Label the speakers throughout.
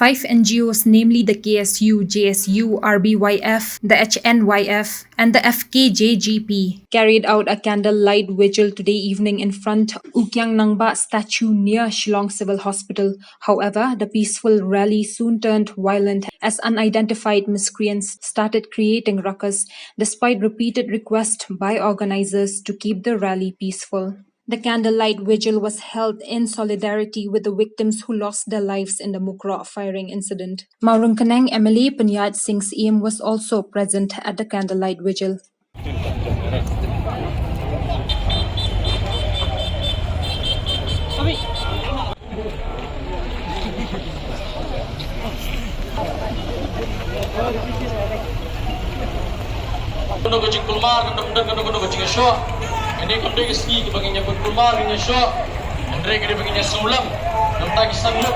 Speaker 1: 5 NGOs, namely the KSU, JSU, RBYF, the HNYF, and the FKJGP, carried out a candlelight vigil today evening in front of Ukyang Nangba statue near Shillong Civil Hospital. However, the peaceful rally soon turned violent as unidentified miscreants started creating ruckus despite repeated requests by organizers to keep the rally peaceful. The candlelight vigil was held in solidarity with the victims who lost their lives in the Mukro firing incident. Maurungkanang MLA Punyat Singh Siem was also present at the candlelight vigil.
Speaker 2: Ini kami keski kebagiannya berkulmar ini syok, Andre kini bagiannya sulam, nampak kisah belum.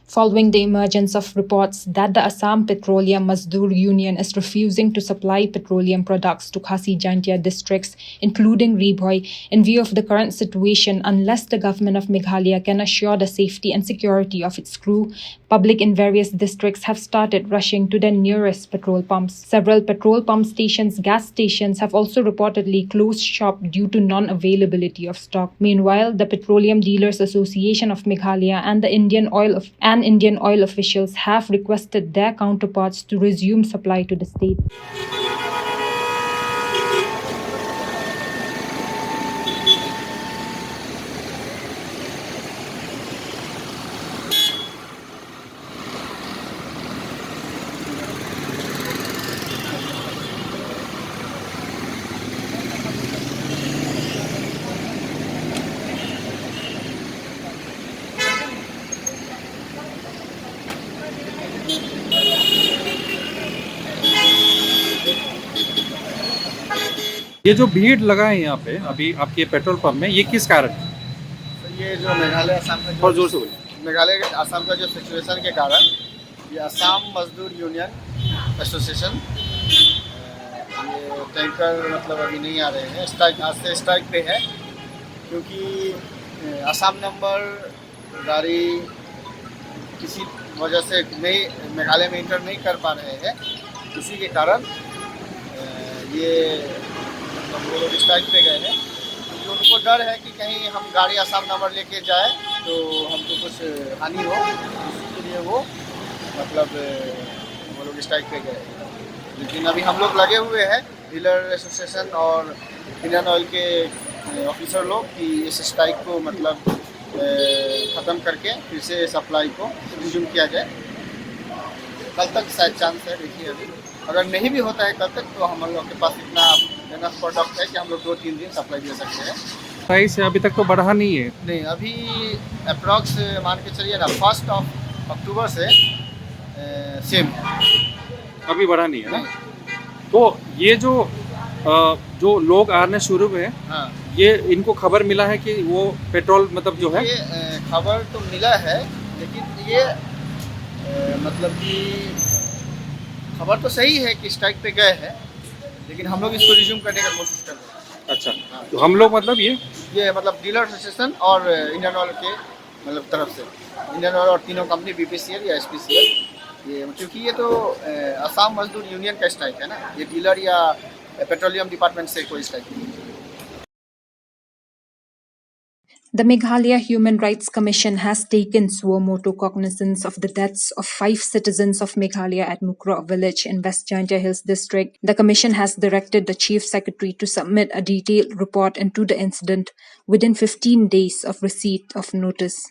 Speaker 1: Following the emergence of reports that the Assam Petroleum Mazdoor Union is refusing to supply petroleum products to Khasi Jaintia districts, including Ribhoi, in view of the current situation, unless the government of Meghalaya can assure the safety and security of its crew, public in various districts have started rushing to their nearest petrol pumps. Several petrol pump stations, gas stations have also reportedly closed shop due to non-availability of stock. Meanwhile, the Petroleum Dealers Association of Meghalaya and the Indian Oil officials have requested their counterparts to resume supply to the state.
Speaker 3: ये जो भीड़ लगा है यहाँ पे अभी आपके petrol pump में, ये किस कारण है?
Speaker 4: तो ये जो मेघालय असम का
Speaker 3: बहुत जोर से बोलिए।
Speaker 4: मेघालय असम का जो सिचुएशन के कारण ये असम मजदूर यूनियन एसोसिएशन ये टैंकर मतलब अभी नहीं आ रहे हैं, स्ट्राइक आज से स्ट्राइक पे है, क्योंकि असम नंबर गाड़ी किसी वजह से नहीं मेघालय में इंटर नहीं कर पा रहे हैं, इसी के कारण ये हम लोग स्ट्राइक पे गए हैं, क्योंकि उनको डर है कि कहीं हम गाड़ी असम नंबर लेके जाए तो हमको कुछ हानि हो, इसके लिए वो मतलब वो लोग स्ट्राइक पे गए हैं। लेकिन अभी हम लोग लगे हुए हैं डीलर एसोसिएशन और इंडियन ऑयल के ऑफिसर लोग कि इस स्ट्राइक को मतलब ख़त्म करके फिर से सप्लाई को रिज्यूम किया जाए। कल तक शायद चांस है, देखिए अभी अगर नहीं भी होता है कल तक तो हम लोग के पास इतना इनफ प्रोडक्ट है कि हम लोग 2-3 दिन सप्लाई दे सकते हैं।
Speaker 3: प्राइस से अभी तक तो बढ़ा नहीं है।
Speaker 4: नहीं, अभी अप्रॉक्स मान के चलिए ना 1 अक्टूबर से सेम
Speaker 3: अभी बढ़ा नहीं है ना। तो ये जो लोग आने शुरू हुए,
Speaker 4: हाँ,
Speaker 3: ये इनको खबर मिला है कि वो पेट्रोल मतलब जो है,
Speaker 4: ये खबर तो मिला है, लेकिन ये मतलब कि खबर तो सही है कि स्ट्राइक पे गए हैं, लेकिन हम लोग इसको रिज्यूम करने का कोशिश कर रहे हैं।
Speaker 3: अच्छा, तो हम लोग मतलब
Speaker 4: ये मतलब डीलर एसोसिएशन और इंडियन ऑयल के मतलब तरफ से इंडियन ऑयल और तीनों कंपनी बीपीसीएल या एसपीसीएल, ये क्योंकि ये तो असम मजदूर यूनियन का स्ट्राइक है ना, ये डीलर या पेट्रोलियम डिपार्टमेंट से कोई स्ट्राइक नहीं है।
Speaker 1: The Meghalaya Human Rights Commission has taken suo motu cognizance of the deaths of 5 citizens of Meghalaya at Mukro village in West Jaintia Hills district. The commission has directed the Chief Secretary to submit a detailed report into the incident within 15 days of receipt of notice.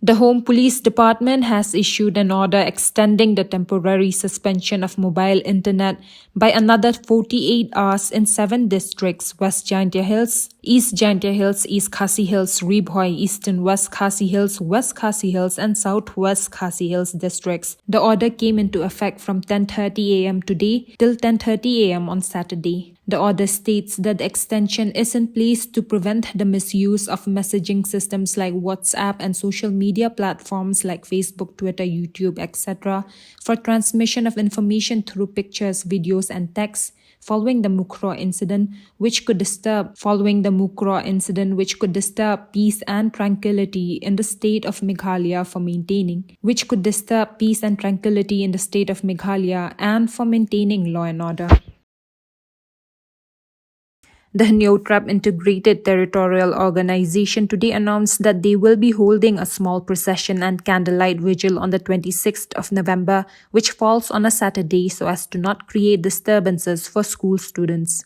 Speaker 1: The Home Police Department has issued an order extending the temporary suspension of mobile internet by another 48 hours in 7 districts: West Jaintia Hills, East Jaintia Hills, East Khasi Hills, Ribhoi, East and West Khasi Hills, West Khasi Hills and Southwest Khasi Hills districts. The order came into effect from 10:30 a.m. today till 10:30 a.m. on Saturday. The order states that the extension is in place to prevent the misuse of messaging systems like WhatsApp and social media platforms like Facebook, Twitter, YouTube, etc. for transmission of information through pictures, videos, and text, following the Mukro incident, which could disturb peace and tranquility in the state of Meghalaya and for maintaining law and order. The Neotrap Integrated Territorial Organization today announced that they will be holding a small procession and candlelight vigil on the 26th of November, which falls on a Saturday so as to not create disturbances for school students.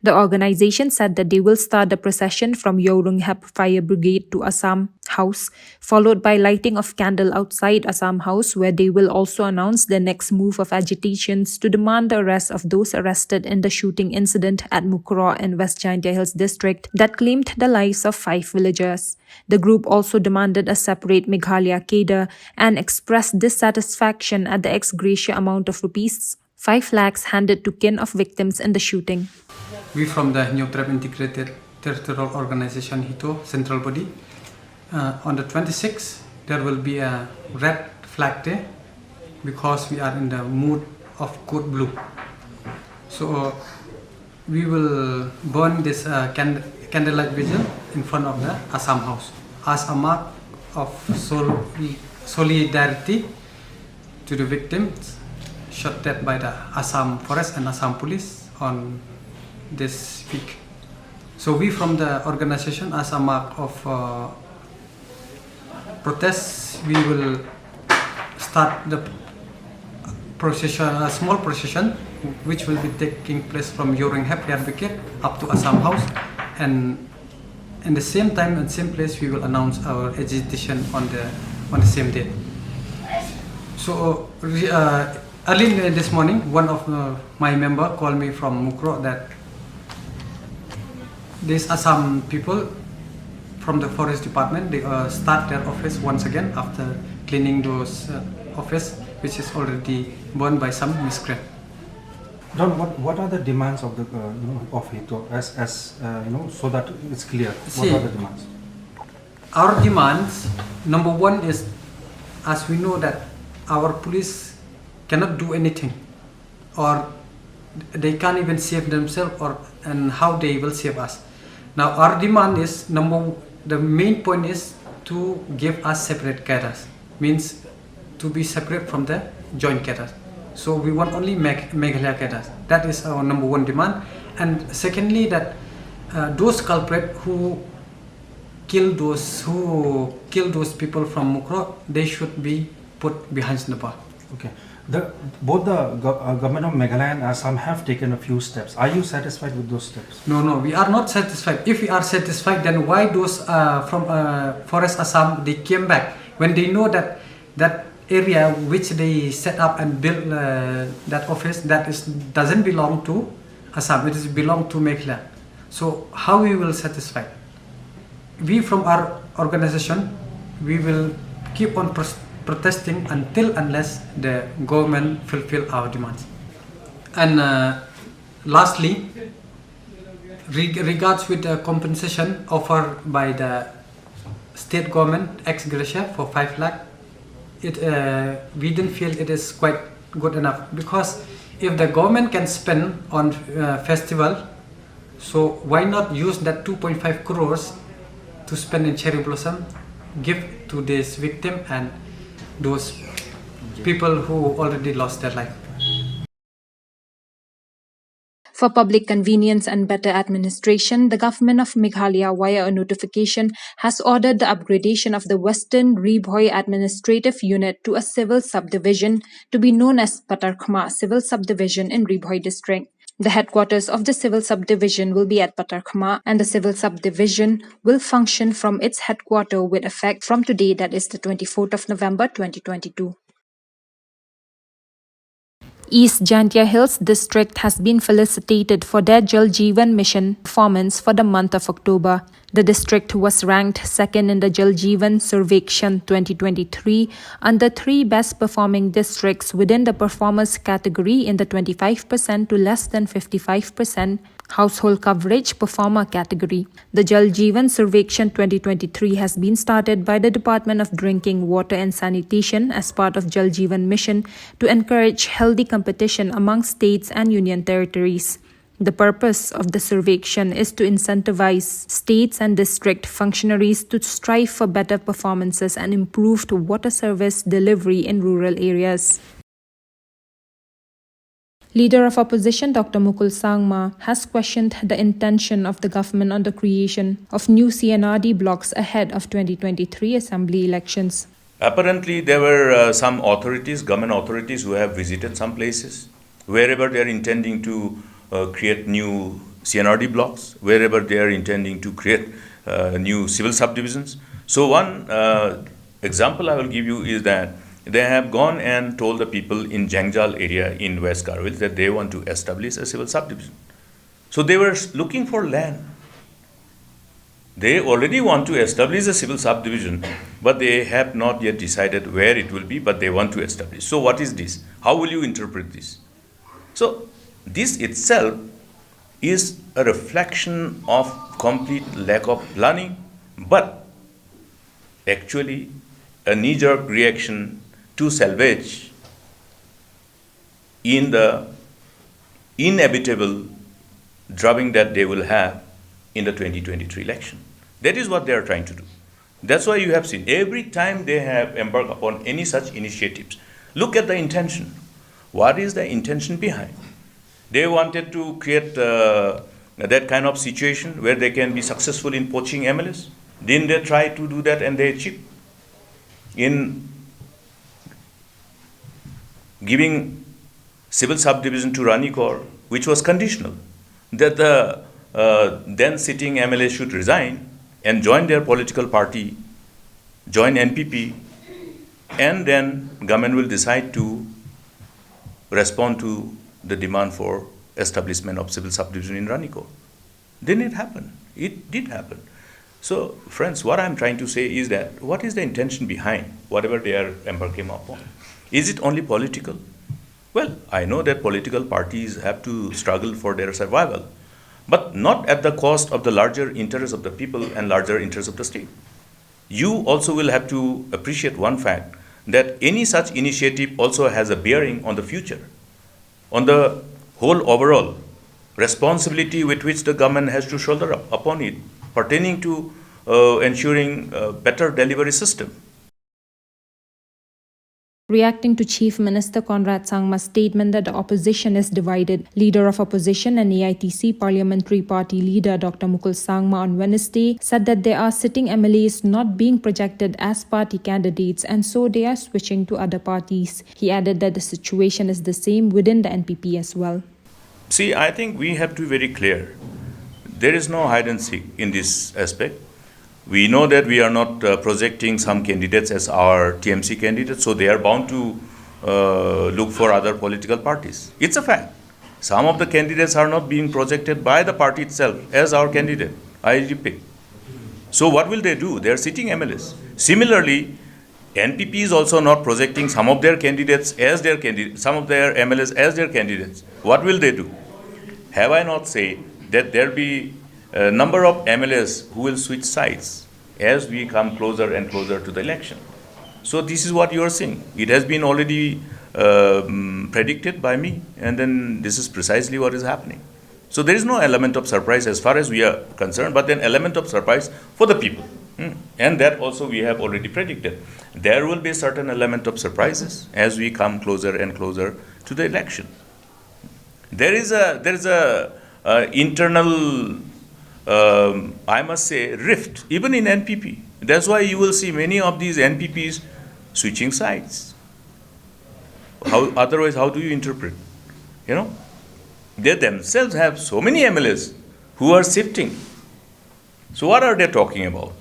Speaker 1: The organization said that they will start the procession from Yorunghep Fire Brigade to Assam House, followed by lighting of candle outside Assam House, where they will also announce their next move of agitations to demand the arrest of those arrested in the shooting incident at Mukro in West Jaintia Hills district that claimed the lives of 5 villagers. The group also demanded a separate Meghalaya cadre and expressed dissatisfaction at the ex gratia amount of rupees 5 lakhs handed to kin of victims in the shooting.
Speaker 5: We from the Neotrap Integrated Territorial Organization HITO Central Body, on the 26th there will be a red flag day because we are in the mood of code blue. So we will burn this candlelight vigil in front of the Assam House as a mark of solidarity to the victims shot dead by the Assam Forest and Assam Police on this week. So we from the organization, as a mark of protest, we will start the procession, a small procession, which will be taking place from Yorunghep Fire Brigade up to Assam House, and in the same time and same place we will announce our agitation on the same day. So early this morning, one of my member called me from Mukro that these Assam people from the forest department, they start their office once again after cleaning those office which is already burned by some miscreant.
Speaker 6: Don, what are the demands of the of HITO as so that it's clear? What are the demands?
Speaker 5: Our demands, number one is, as we know that our police cannot do anything, or they can't even save themselves, and how they will save us. Now our demand is, the main point is to give us separate cadres, means to be separate from the joint cadres. So we want only Meghalaya cadres. That is our number one demand. And secondly, that those culprits who kill those people from Mukro, they should be put behind the bar.
Speaker 6: Okay. Both the government of Meghalaya and Assam have taken a few steps. Are you satisfied with those steps?
Speaker 5: No, we are not satisfied. If we are satisfied, then why those from Forest Assam, they came back when they know that area which they set up and built that office, doesn't belong to Assam, it is belong to Meghalaya. So how we will satisfy? We from our organization, we will keep on protesting unless the government fulfill our demands. And lastly, regards with the compensation offered by the state government ex gratia for 5 lakh, we didn't feel it is quite good enough, because if the government can spend on festival, so why not use that 2.5 crores to spend in cherry blossom, give to this victim and those people who already lost their life.
Speaker 1: For public convenience and better administration, the government of Meghalaya, via a notification, has ordered the upgradation of the Western Ribhoi Administrative Unit to a civil subdivision to be known as Patarkhma Civil Subdivision in Ribhoi District. The headquarters of the civil subdivision will be at Patarkhma, and the civil subdivision will function from its headquarters with effect from today, that is the 24th of November 2022. East Jaintia Hills District has been felicitated for their Jal Jeevan Mission performance for the month of October. The district was ranked second in the Jal Jeevan Survekshan 2023 under 3 best performing districts within the performance category in the 25% to less than 55% household coverage performer category. The Jal Jeevan Survekshan 2023 has been started by the Department of Drinking Water and Sanitation as part of Jal Jeevan Mission to encourage healthy competition among states and union territories. The purpose of the survection is to incentivize states and district functionaries to strive for better performances and improved water service delivery in rural areas. Leader of Opposition Dr. Mukul Sangma has questioned the intention of the government on the creation of new CNRD blocks ahead of 2023 Assembly elections.
Speaker 7: Apparently, there were some authorities, government authorities, who have visited some places, wherever they are intending to create new CNRD blocks, wherever they are intending to create new civil subdivisions. So one example I will give you is that they have gone and told the people in Jangjal area in West Karwil that they want to establish a civil subdivision. So they were looking for land. They already want to establish a civil subdivision, but they have not yet decided where it will be, but they want to establish. So what is this? How will you interpret this? So this itself is a reflection of complete lack of planning, but actually a knee-jerk reaction to salvage in the inevitable drubbing that they will have in the 2023 election. That is what they are trying to do. That's why you have seen every time they have embarked upon any such initiatives, look at the intention. What is the intention behind? They wanted to create that kind of situation where they can be successful in poaching MLAs. Didn't they try to do that and they achieved? In giving civil subdivision to Ranikor, which was conditional, that the then sitting MLA should resign and join their political party, join NPP, and then government will decide to respond to the demand for establishment of civil subdivision in Ranikor. Didn't it happen? It did happen. So, friends, what I'm trying to say is that what is the intention behind whatever they are embarking upon? Is it only political? Well, I know that political parties have to struggle for their survival, but not at the cost of the larger interests of the people and larger interests of the state. You also will have to appreciate one fact, that any such initiative also has a bearing on the future, on the whole overall responsibility with which the government has to shoulder up upon it, pertaining to ensuring a better delivery system.
Speaker 1: Reacting to Chief Minister Conrad Sangma's statement that the opposition is divided, Leader of Opposition and AITC Parliamentary Party Leader Dr. Mukul Sangma on Wednesday said that there are sitting MLAs not being projected as party candidates and so they are switching to other parties. He added that the situation is the same within the NPP as well.
Speaker 7: See, I think we have to be very clear. There is no hide and seek in this aspect. We know that we are not projecting some candidates as our TMC candidates, so they are bound to look for other political parties. It's a fact. Some of the candidates are not being projected by the party itself as our candidate, IGP. So what will they do? They are sitting MLAs. Similarly, NPP is also not projecting some of their candidates as their candidates, some of their MLAs as their candidates. What will they do? Have I not said that there be a number of MLAs who will switch sides as we come closer and closer to the election? So this is what you are seeing. It has been already predicted by me, and then this is precisely what is happening. So there is no element of surprise as far as we are concerned, but an element of surprise for the people. And that also we have already predicted. There will be a certain element of surprises as we come closer and closer to the election. There is a internal, I must say, rift, even in NPP. That's why you will see many of these NPPs switching sides. Otherwise, how do you interpret? You know, they themselves have so many MLAs who are shifting. So what are they talking about?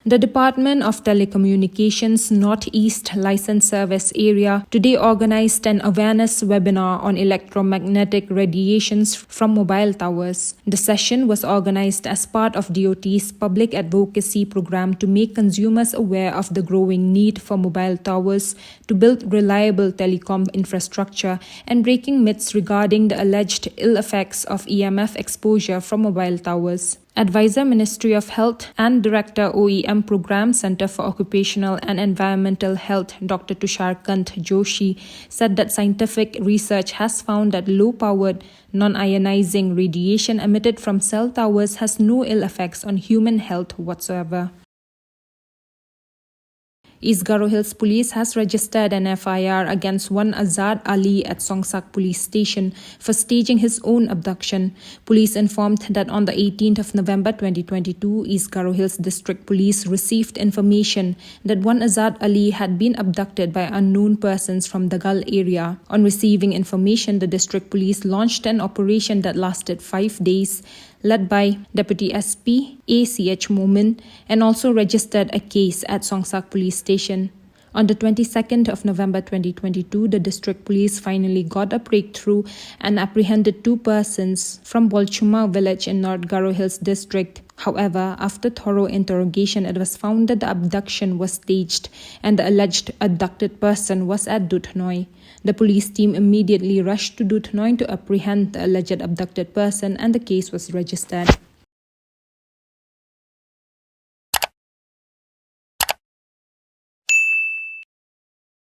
Speaker 1: The Department of Telecommunications Northeast License Service Area today organized an awareness webinar on electromagnetic radiations from mobile towers. The session was organized as part of DOT's public advocacy program to make consumers aware of the growing need for mobile towers to build reliable telecom infrastructure and breaking myths regarding the alleged ill effects of EMF exposure from mobile towers. Advisor Ministry of Health and Director OEM Program Center for Occupational and Environmental Health Dr. Tusharkant Joshi said that scientific research has found that low-powered, non-ionizing radiation emitted from cell towers has no ill effects on human health whatsoever. East Garo Hills Police has registered an FIR against one Azad Ali at Songsak Police Station for staging his own abduction. Police informed that on the 18th of November 2022, East Garo Hills District Police received information that one Azad Ali had been abducted by unknown persons from the Gal area. On receiving information, the District Police launched an operation that lasted 5 days, led by Deputy SP ACH Momin, and also registered a case at Songsak Police Station. On the 22nd of November 2022, the District Police finally got a breakthrough and apprehended 2 persons from Bolchuma village in North Garo Hills District. However, after thorough interrogation, it was found that the abduction was staged and the alleged abducted person was at Duthnoi. The police team immediately rushed to Duthnoi to apprehend the alleged abducted person, and the case was registered.